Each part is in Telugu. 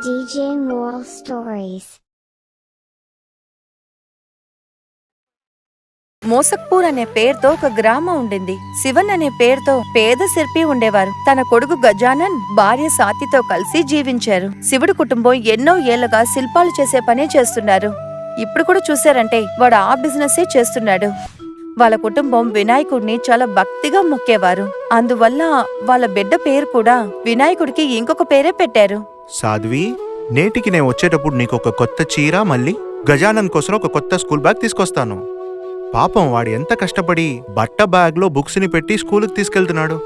DJ Moral Stories. మోసక్పూర్ అనే పేరుతో ఒక గ్రామం ఉండింది. శివన్ అనే పేరుతో పేద శిల్పి ఉండేవారు. తన కొడుకు గజానన్ భార్య సాతితో కలిసి జీవించారు. శివుడి కుటుంబం ఎన్నో ఏళ్లుగా శిల్పాలు చేసే పనే చేస్తున్నారు. ఇప్పుడు కూడా చూశారంటే వాడు ఆ బిజినెస్ చేస్తున్నాడు. వాళ్ళ కుటుంబం వినాయకుడిని చాలా భక్తిగా మొక్కేవారు. అందువల్ల వాళ్ళ బిడ్డ పేరు కూడా వినాయకుడికి ఇంకొక పేరే పెట్టారు. సాధ్వి, నేటికి నేను వచ్చేటప్పుడు నీకు ఒక కొత్త చీర, మళ్ళీ గజానన్ కోసం ఒక కొత్త స్కూల్ బ్యాగ్ తీసుకొస్తాను. పాపం వాడు ఎంత కష్టపడి బట్ట బ్యాగ్ లో బుక్స్ ని పెట్టి స్కూలుకి తీసుకెళ్తున్నాడు.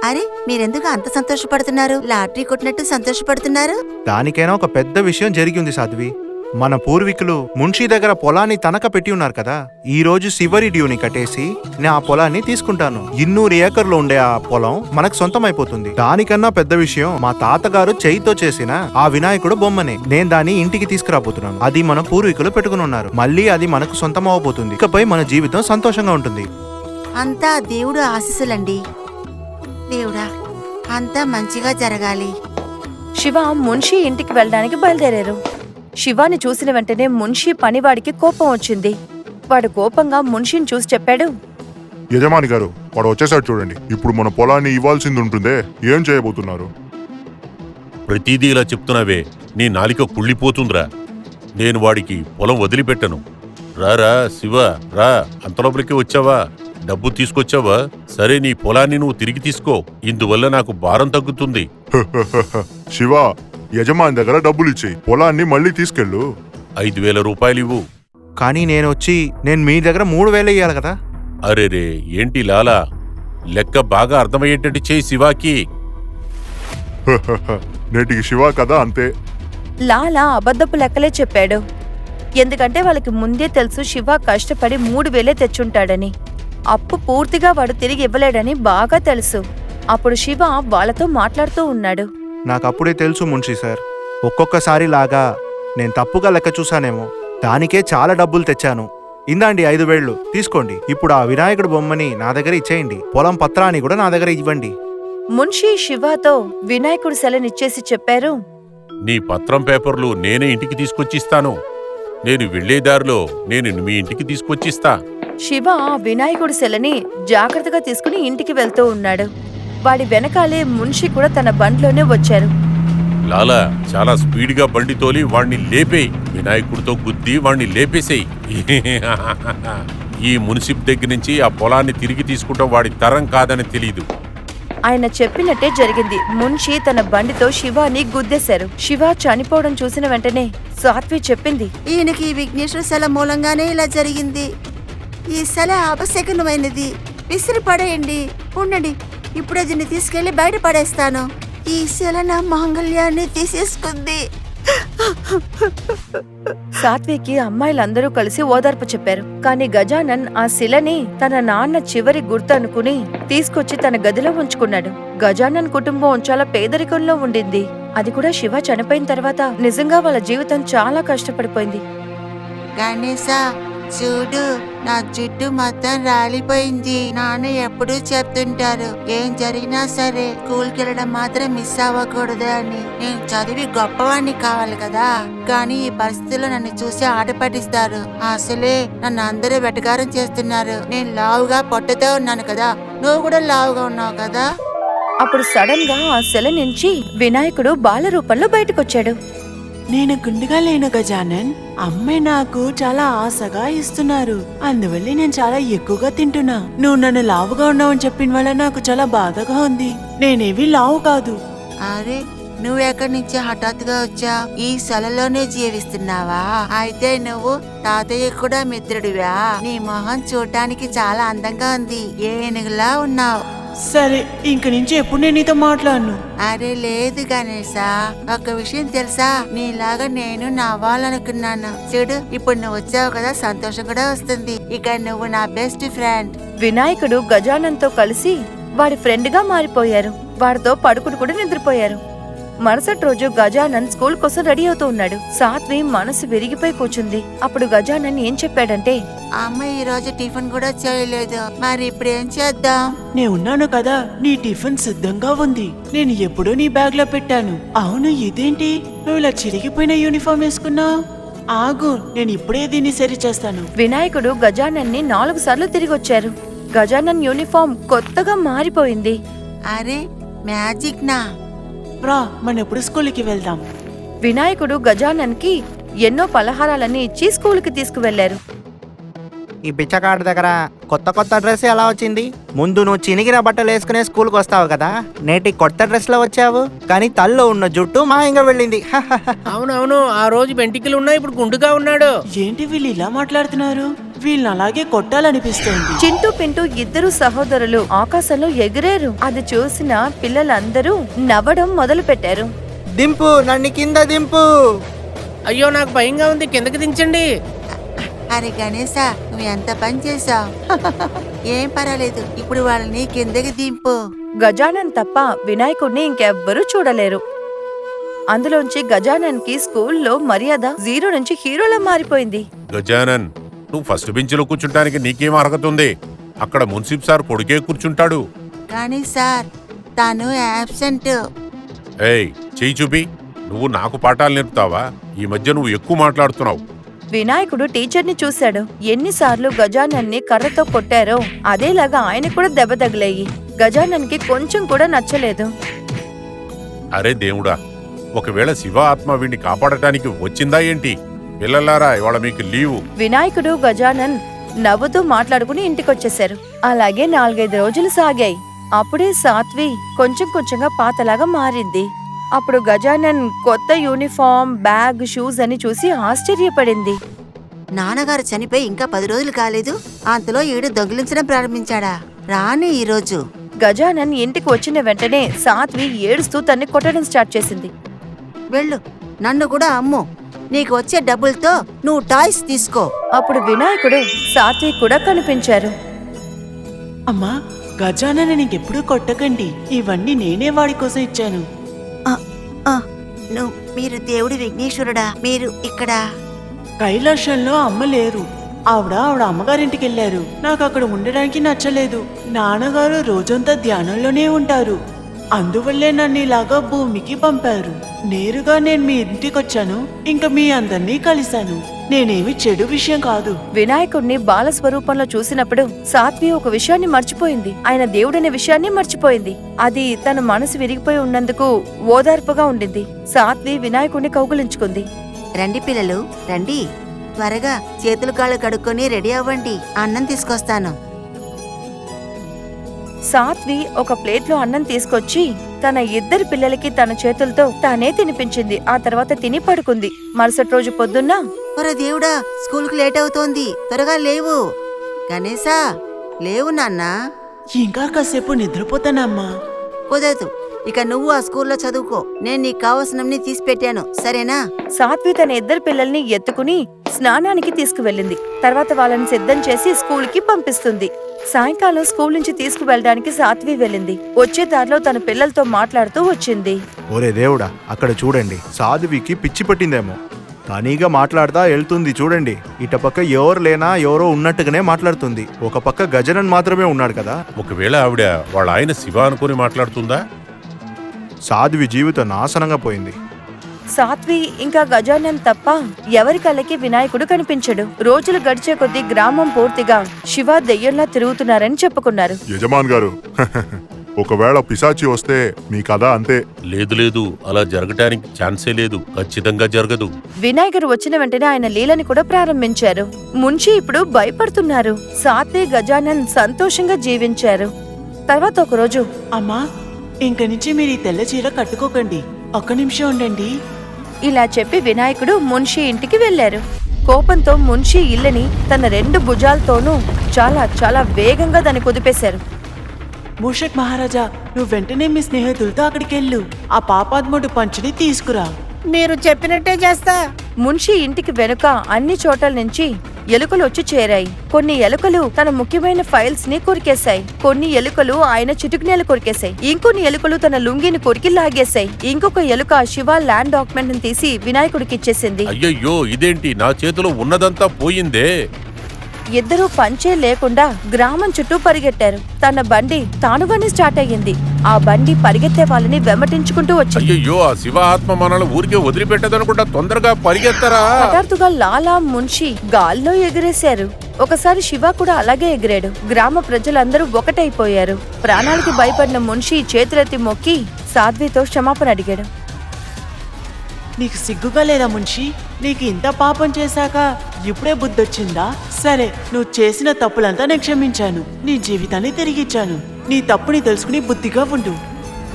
అరే, మీరెందుకు అంత సంతోషపడుతున్నారు? లాటరీ కొట్టినట్టు సంతోషపడుతున్నారు? దానికైనా ఒక పెద్ద విషయం జరిగి ఉంది సాధ్వి. మన పూర్వీకులు మున్షీ దగ్గర పొలాన్ని తనక పెట్టి ఉన్నారు కదా. ఈ రోజు చివరి డ్యూని కట్టేసి నేను ఆ పొలాన్ని తీసుకుంటాను. 200 ఏకర్లు ఉండే ఆ పొలం మనకు సొంతం అయిపోతుంది. దానికన్నా పెద్ద విషయం, మా తాతగారు చేయితో చేసిన ఆ వినాయకుడు బొమ్మనే నేను దాన్ని ఇంటికి తీసుకురాబోతున్నాను. అది మన పూర్వీకులు పెట్టుకుని ఉన్నారు. మళ్ళీ అది మనకు సొంతం అవబోతుంది. ఇకపై మన జీవితం సంతోషంగా ఉంటుంది. అంతా దేవుడు ఆశీస్సులండి. దేవుడా, అంతా మంచిగా జరగాలి. శివ మున్షీ ఇంటికి వెళ్ళడానికి బయలుదేరారు. శివాని చూసిన వెంటనే మున్షీ పనివాడికి కోపం వచ్చింది. వాడు కోపంగా మున్షీని చూసి చెప్పాడు, యజమాని గారు, వాడు వచ్చేసాడు చూడండి. ఇప్పుడు మన పొలాన్ని ఇవ్వాల్సింది ఉంటుందే, ఏం చేయబోతున్నారు? ప్రతిదీ ఇలా చెప్తున్నావే, నీ నాలిక కుళ్ళిపోతుందిరా. నేను వాడికి పొలం వదిలిపెట్టను. రారా శివ, రా. అంతలోపలికి వచ్చావా? డబ్బు తీసుకొచ్చావా? సరే, నీ పొలాన్ని నువ్వు తిరిగి తీసుకో. ఇందువల్ల నాకు భారం తగ్గుతుంది. శివ, యజమాని దగ్గర డబ్బులు ఇచ్చేయి, పొలాన్ని మళ్ళీ తీసుకెళ్ళు. 5,000 రూపాయలు ఇవ్వు. కానీ నేను మీ దగ్గర 3,000 ఇయ్యాలి కదా. అరేరే, ఏంటి లాలా, లెక్క బాగా అర్థమయ్యేటట్టు చేయి శివాకి. నేటికి శివ కదా, అంతే. లాలా అబద్ధపు లెక్కలే చెప్పాడు. ఎందుకంటే వాళ్ళకి ముందే తెలుసు శివ కష్టపడి 3,000 తెచ్చుంటాడని. అప్పు పూర్తిగా వాడు తిరిగి ఇవ్వలేడని బాగా తెలుసు. అప్పుడు శివ వాళ్ళతో మాట్లాడుతూ ఉన్నాడు. నాకు అప్పుడే తెలుసు మున్షీ సార్, ఒక్కొక్కసారి లాగా నేను తప్పుగా లెక్క చూశానేమో. దానికే చాలా డబ్బులు తెచ్చాను. ఇందాండి 5,000 తీసుకోండి. ఇప్పుడు ఆ వినాయకుడు బొమ్మని నా దగ్గర ఇచ్చేయండి. పొలం పత్రాన్ని కూడా నా దగ్గర ఇవ్వండి. మున్షీ శివాతో వినాయకుడు సెలనిచ్చేసి చెప్పారు, నీ పత్రం పేపర్లు నేనే ఇంటికి తీసుకొచ్చిస్తాను. నేను వెళ్లేదారిలో నేను మీ ఇంటికి తీసుకొచ్చిస్తా. శివ వినాయకుడి సెలని జాగ్రత్తగా తీసుకుని ఇంటికి వెళ్తూ ఉన్నాడు. వాడి వెనకాలే మున్షి కూడా తన బండ్లోనే వచ్చారు. లాలా, చాలా స్పీడ్గా బండి తోలి వాణ్ణి లేపేయి. వినాయకుడితో గుద్ది వాణ్ణి లేపేసేయి. ఈ మున్సిప్ దగ్గర నుంచి ఆ పొలాన్ని తిరిగి తీసుకుంటాం వాడి తరం కాదని తెలీదు. ఆయన చెప్పినట్టే జరిగింది. మున్షి తన బండితో శివాని గుద్దేశారు. శివ చనిపోవడం చూసిన వెంటనే సాత్వి చెప్పింది, ఈయనకి విఘ్నేశ్వర శల మూలంగానే ఇలా జరిగింది. ఈ శల అపశకనమైనది, విసిరి పడేయండి. ఉండండి, ఇప్పుడే దీన్ని తీసుకెళ్లి బయట పడేస్తాను. ఈ శిల నా మాంగళ్యాన్ని తీసేసుకుంది. సాత్వికి అమ్మాయిలందరూ కలిసి ఓదార్పు చెప్పారు. కాని గజానన్ ఆ శిలని తన నాన్న చివరి గుర్తు అనుకుని తీసుకొచ్చి తన గదిలో ఉంచుకున్నాడు. గజానన్ కుటుంబం చాలా పేదరికంలో ఉండింది. అది కూడా శివ చనిపోయిన తర్వాత నిజంగా వాళ్ళ జీవితం చాలా కష్టపడిపోయింది. గణేశ, చూడు, నా జుట్టు మొత్తం రాలిపోయింది. నాన్న ఎప్పుడూ చెప్తుంటారు, ఏం జరిగినా సరే స్కూల్కి వెళ్ళడం మాత్రం మిస్ అవ్వకూడదు అని. నేను చదివి గొప్పవాణ్ణి కావాలి కదా. కానీ ఈ పరిస్థితుల్లో నన్ను చూసి ఆట పట్టిస్తారు. అసలే నన్ను అందరూ వెటకారం చేస్తున్నారు. నేను లావుగా పొట్టతో ఉన్నాను కదా, నువ్వు కూడా లావుగా ఉన్నావు కదా. అప్పుడు సడన్ గా ఆ శిల నుంచి వినాయకుడు బాల రూపంలో బయటకొచ్చాడు. నేను గుండుగా లేను గజానన్. అమ్మాయి నాకు చాలా ఆశగా ఇస్తున్నారు. అందువల్ల నేను చాలా ఎక్కువగా తింటున్నా. నువ్వు నన్ను లావుగా ఉన్నావని చెప్పిన వల్ల నాకు చాలా బాధగా ఉంది. నేనేవి లావు కాదు. అరే, నువ్వెక్కడి నుంచి హఠాత్తుగా వచ్చా? ఈ శలలోనే జీవిస్తున్నావా? అయితే నువ్వు తాతయ్య కూడా మిత్రుడివా? నీ మొహం చూడటానికి చాలా అందంగా ఉంది. ఏనుగులా ఉన్నావు. సరే, ఇంక నుంచి ఎప్పుడు నేను నీతో మాట్లాడను. అరే లేదు గణేశ, ఒక విషయం తెలుసా? నీలాగా నేను నవ్వాలనుకున్నాను. చూడు, ఇప్పుడు నువ్వు వచ్చావు కదా, సంతోషం కూడా వస్తుంది. ఇక నువ్వు నా బెస్ట్ ఫ్రెండ్. వినాయకుడు గజానన్తో కలిసి వాడి ఫ్రెండ్ గా మారిపోయారు. వాడితో పడుకుని కూడా నిద్రపోయారు. మరుసటి రోజు గజానన్ స్కూల్ కోసం రెడీ అవుతూ ఉన్నాడు. సాత్వి మనసు విరిగిపోయి కూర్చుంది. అప్పుడు గజానన్ ఏం చెప్పాడంటే, అమ్మ ఈ రోజు టిఫిన్ కూడా చేయలేదు, మరి ఇప్పుడు ఏం చేద్దాం? నేనున్నాను కదా, నీ టిఫిన్ సిద్ధంగా ఉంది. నేను ఎప్పుడూ నీ బ్యాగ్ లో పెట్టాను. అవును, ఇదేంటి నువ్వు ఇలా చిరిగిపోయిన యూనిఫామ్ వేసుకున్నావు? ఆగు, నేను ఇప్పుడే దీన్ని సరి చేస్తాను. వినాయకుడు గజానన్ ని 4 సార్లు తిరిగొచ్చారు. గజానన్ యూనిఫామ్ కొత్తగా మారిపోయింది. అరే మ్యాజిక్ నా! రా, మన ఎప్పుడు స్కూల్కి వెళ్దాం. వినాయకుడు గజానన్ కి ఎన్నో పలహారాలన్నీ ఇచ్చి స్కూల్కి తీసుకువెళ్లారు. ఈ బిచ్చగాడి దగ్గర కొత్త డ్రెస్ ఎలా వచ్చింది? ముందు నువ్వు చినిగిన బట్టలు వేసుకునే స్కూల్కి వస్తావు కదా, నేటి కొత్త డ్రెస్ లో వచ్చావు, కానీ తల్లో ఉన్న జుట్టు మాయంగా వెళ్ళింది. అవునవును, ఆ రోజు వెంటికలు ఉన్నాయి, ఇప్పుడు గుండుగా ఉన్నాడు. ఏంటి వీళ్ళు ఇలా మాట్లాడుతున్నారు? వీళ్ళని అలాగే కొట్టాలనిపిస్తోంది. చింటూ పింటూ ఇద్దరు సహోదరులు ఆకాశంలో ఎగిరేరు. అది చూసిన పిల్లలందరూ నవ్వడం మొదలు పెట్టారు. దింపు, నన్ను కింద దింపు. అయ్యో నాకు భయంగా ఉంది, కిందకి దించండి. అరే గణేశ, నువ్వు ఎంత పని చేసావు. ఏం పర్వాలేదు, ఇప్పుడు వాళ్ళని కిందకి దింపు. గజానన్ తప్ప వినాయకుడిని ఇంకెవ్వరూ చూడలేరు. అందులోంచి గజానన్ కి స్కూల్లో మర్యాద 0 నుంచి హీరోలా మారిపోయింది. గజానన్, నువ్వు ఫస్ట్ బెంచ్లో కూర్చుంటానికి నీకేం అర్హత ఉంది? అక్కడ మున్సిప్ సార్ పొడిగే కూర్చుంటాడు. కానీ సార్, తను యాబ్సెంట్. ఏయ్, చెయ్యి చూపి. నువ్వు నాకు పాఠాలు నేర్పుతావా? ఈ మధ్య నువ్వు ఎక్కువ మాట్లాడుతున్నావు. వినాయకుడు టీచర్ని చూశాడు. ఎన్నిసార్లు గజానన్ ని కర్రతో కొట్టారో అదేలాగా ఆయన కూడా దెబ్బ తగిలాయి. గజానన్ కి కొంచెం కూడా నచ్చలేదు. అరే దేవుడా, ఒకవేళ శివ ఆత్మ వీడిని కాపాడటానికి వచ్చిందా ఏంటి? పిల్లలారా, ఇవాళ మీకు లీవు. వినాయకుడు గజానన్ నవ్వుతూ మాట్లాడుకుని ఇంటికొచ్చేశారు. అలాగే 4-5 రోజులు సాగాయి. అప్పుడే సాత్వి కొంచెం కొంచెంగా పాతలాగా మారింది. అప్పుడు గజానన్ కొత్త యూనిఫామ్, బ్యాగ్, షూస్ అని చూసి ఆశ్చర్యపడింది. నాన్నగారు చనిపోయి ఇంకా 10 రోజులు కాలేదు, అంతలో ఈడు దొంగిలించడం ప్రారంభించాడా? రాని ఈరోజు. గజానన్ ఇంటికి వచ్చిన వెంటనే సాత్వి ఏడుస్తూ తన్ని కొట్టడం స్టార్ట్ చేసింది. వెళ్ళు, నన్ను కూడా అమ్ము. నీకు వచ్చే డబ్బులతో నువ్వు టాయ్స్ తీసుకో. అప్పుడు వినాయకుడు, సాత్వి కూడా కనిపించారు. అమ్మా, గజానని నీకెప్పుడూ కొట్టకండి. ఇవన్నీ నేనే వాడి కోసం ఇచ్చాను. మీరు దేవుడి విఘ్నేశ్వరుడా? మీరు ఇక్కడ? కైలాసంలో అమ్మ లేరు. ఆవిడ అమ్మగారింటికి వెళ్ళారు. నాకు అక్కడ ఉండడానికి నచ్చలేదు. నాన్నగారు రోజంతా ధ్యానంలోనే ఉంటారు. అందువల్లే నన్ను ఇలాగా భూమికి పంపారు. నేరుగా నేను మీ ఇంటికి వచ్చాను. ఇంకా మీ అందరినీ కలిశాను. నేనేమి చెడు విషయం కాదు. వినాయకుడిని బాలస్వరూపంలో చూసినప్పుడు సాత్వి ఒక విషయాన్ని మర్చిపోయింది. ఆయన దేవుడనే విషయాన్ని మర్చిపోయింది. అది తన మనసు విరిగిపోయి ఉన్నందుకు ఓదార్పుగా ఉండింది. సాత్వి వినాయకుడిని కౌగులించుకుంది. రండి పిల్లలు, రండి. త్వరగా చేతులు కాళ్ళు కడుక్కొని రెడీ అవ్వండి, అన్నం తీసుకొస్తాను. సాత్వి ఒక ప్లేట్లో అన్నం తీసుకొచ్చి తన 2 పిల్లలకి తన చేతులతో తానే తినిపించింది. ఆ తర్వాత తిని పడుకుంది. మరుసటి రోజు పొద్దున్న, ఒరే దేవుడా, స్కూల్కి లేట్ అవుతోంది, త్వరగా లేవు. గణేశా, లేవు నాన్నా. ఇంకా కాసేపు నిద్రపోతానమ్మా. కుదరదు, ఇక నువ్వు ఆ స్కూల్లో చదువుకో. నేను నీకు కావలసినవన్నీ తీసి పెట్టాను, సరేనా? సాత్వి తన 2 పిల్లల్ని ఎత్తుకుని స్నానానికి తీసుకువెళ్ళింది. తర్వాత వాళ్ళని సిద్ధం చేసి స్కూల్కి పంపిస్తుంది. సాయంకాలం స్కూల్ నుంచి తీసుకువెళ్ళడానికి సాత్వి వెళ్ళింది. వచ్చే దారిలో తన పిల్లలతో మాట్లాడుతూ వచ్చింది. ఒరే దేవుడా, అక్కడ చూడండి, సాధ్వికి పిచ్చి పట్టిందేమో. తనీగా మాట్లాడతా వెళ్తుంది చూడండి. ఇట పక్క ఎవరు లేనా ఎవరో ఉన్నట్టుగానే మాట్లాడుతుంది. ఒక పక్క గజనన్ మాత్రమే ఉన్నాడు కదా. ఒకవేళ ఆవిడ వాళ్ళ ఆయన శివ అనుకుని మాట్లాడుతుందా? సాధ్వి జీవితం నాశనంగా పోయింది. సాత్వి ఇంకా గజానన్ తప్ప ఎవరి కళ్ళకి వినాయకుడు కనిపించడు. రోజులు గడిచే కొద్దీ గ్రామం పూర్తిగా శివ దెయ్యంలా తిరుగుతున్నారని చెప్పుకున్నారు. యజమాన్ గారు, ఒకవేళ పిశాచి వస్తే మీ కథ అంతే. లేదు లేదు, అలా జరగటానికి ఛాన్సే లేదు. ఖచ్చితంగా జరగదు. వినాయకుడు వచ్చిన వెంటనే ఆయన లీలని కూడా ప్రారంభించారు. మున్షి ఇప్పుడు భయపడుతున్నారు. సాత్వి, గజానన్ సంతోషంగా జీవించారు. తర్వాత ఒకరోజు, అమ్మా, ఇంక నుంచి మీరు ఈ తెల్ల చీర కట్టుకోకండి. ఒక్క నిమిషం ఉండండి. ఇలా చెప్పి వినాయకుడు మున్షి ఇంటికి వెళ్లారు. కోపంతో మున్షి ఇల్లుని తన 2 భుజాలతోనూ చాలా చాలా వేగంగా దాన్ని కుదిపేశారు. మూషక్ మహారాజా, నువ్వు వెంటనే మీ స్నేహితులతో అక్కడికెళ్ళు. ఆ పాపాత్ముడు పంచుని తీసుకురా. మీరు చెప్పినట్టే చేస్తా. మున్షి ఇంటికి వెనుక అన్ని చోట్ల నుంచి ఎలుకలు వచ్చి చేరాయి. కొన్ని ఎలుకలు తన ముఖ్యమైన ఫైల్స్ ని కొరికేశాయి. కొన్ని ఎలుకలు ఆయన చిటుకునేలు కొరికేశాయి. ఇంకొన్ని ఎలుకలు తన లుంగిని కొరికి లాగేశాయి. ఇంకొక ఎలుక శివ ల్యాండ్ డాక్యుమెంట్ ని తీసి వినాయకుడికి ఇచ్చేసింది. అయ్యయ్యో ఇదేంటి నా చేతిలో ఉన్నదంతా పోయిందే. ఇద్దరూ పంచే లేకుండా గ్రామం చుట్టూ పరిగెట్టారు. తన బండి తానుగానే స్టార్ట్ అయ్యింది. ఆ బండి పరిగెత్తే వాళ్ళని వెంబటించుకుంటూ వచ్చింది. అయ్యయ్యో ఆ శివ ఆత్మ మనల్ని ఊరికే వదిలిపెట్టదనుకుంటా తొందరగా పరిగెత్తరా. హఠాత్తుగా లాలా మున్షి గాల్లో ఎగిరేశారు. ఒకసారి శివ కూడా అలాగే ఎగిరాడు. గ్రామ ప్రజలందరూ ఒకటైపోయారు. ప్రాణాలకి భయపడిన మున్షి చేతులెత్తి మొక్కి సాధ్వితో క్షమాపణ అడిగాడు. నీకు సిగ్గుగా లేదా మున్షి? నీకు ఇంత పాపం చేశాక ఇప్పుడే బుద్ధొచ్చిందా? సరే, నువ్వు చేసిన తప్పులంతా నేను క్షమించాను. నీ జీవితాన్ని తిరిగిచ్చాను. నీ తప్పుని తెలుసుకుని బుద్ధిగా ఉండు.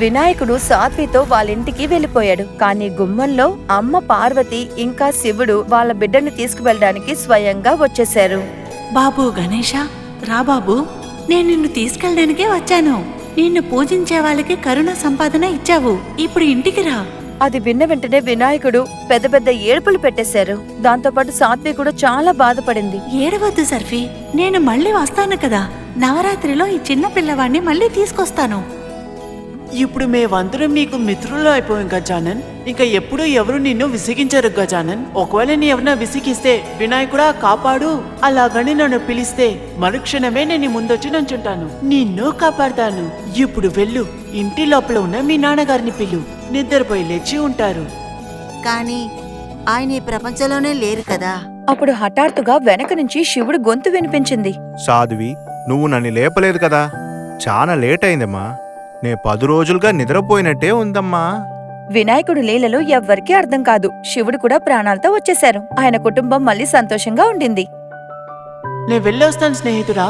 వినాయకుడు సాధ్వితో వాళ్ళింటికి వెళ్ళిపోయాడు. కానీ గుమ్మంలో అమ్మ పార్వతి ఇంకా శివుడు వాళ్ళ బిడ్డని తీసుకువెళ్ళడానికి స్వయంగా వచ్చేశారు. బాబు గణేష, రా బాబు, నేను నిన్ను తీసుకెళ్ళడానికే వచ్చాను. నిన్ను పూజించే వాళ్ళకి కరుణ సంపాదన ఇచ్చావు. ఇప్పుడు ఇంటికి రా. అది విన్న వెంటనే వినాయకుడు పెద్ద పెద్ద ఏడుపులు పెట్టేశారు. దాంతోపాటు సాత్వి కూడా చాలా బాధపడింది. ఏడవద్దు సర్ఫీ, నేను మళ్ళీ వస్తాను కదా. నవరాత్రిలో ఈ చిన్న పిల్లవాడిని మళ్ళీ తీసుకొస్తాను. ఇప్పుడు మేమందరం నీకు మిత్రులు అయిపోయాం గజానన్. ఇంకా ఎప్పుడూ ఎవరు నిన్ను విసిగించరు గజానన్. ఒకవేళ నీ ఎవరైనా విసిగిస్తే వినాయకుడా కాపాడు అలాగని నన్ను పిలిస్తే మరుక్షణమే నేను ముందొచ్చి నుంచుంటాను. నిన్ను కాపాడతాను. ఇప్పుడు వెళ్ళు, ఇంటి లోపల ఉన్న మీ నాన్నగారిని పిలు. నిద్రపోయి లేచి ఉంటారు. కానీ ఆయన ఈ ప్రపంచంలోనే లేరు కదా. అప్పుడు హఠాత్తుగా వెనక నుంచి శివుడు గొంతు వినిపించింది. సాధ్వి, నువ్వు నన్ను లేపలేదు కదా. చాలా లేట్ అయిందమ్మా. నే 10 రోజులుగా నిద్రపోయినట్టే ఉందమ్మా. వినాయకుడు లీలలో ఎవ్వరికీ అర్థం కాదు. శివుడు కూడా ప్రాణాలతో వచ్చేశారు. ఆయన కుటుంబం మళ్ళీ సంతోషంగా ఉండింది. నేను వెళ్ళొస్తాను స్నేహితుడా.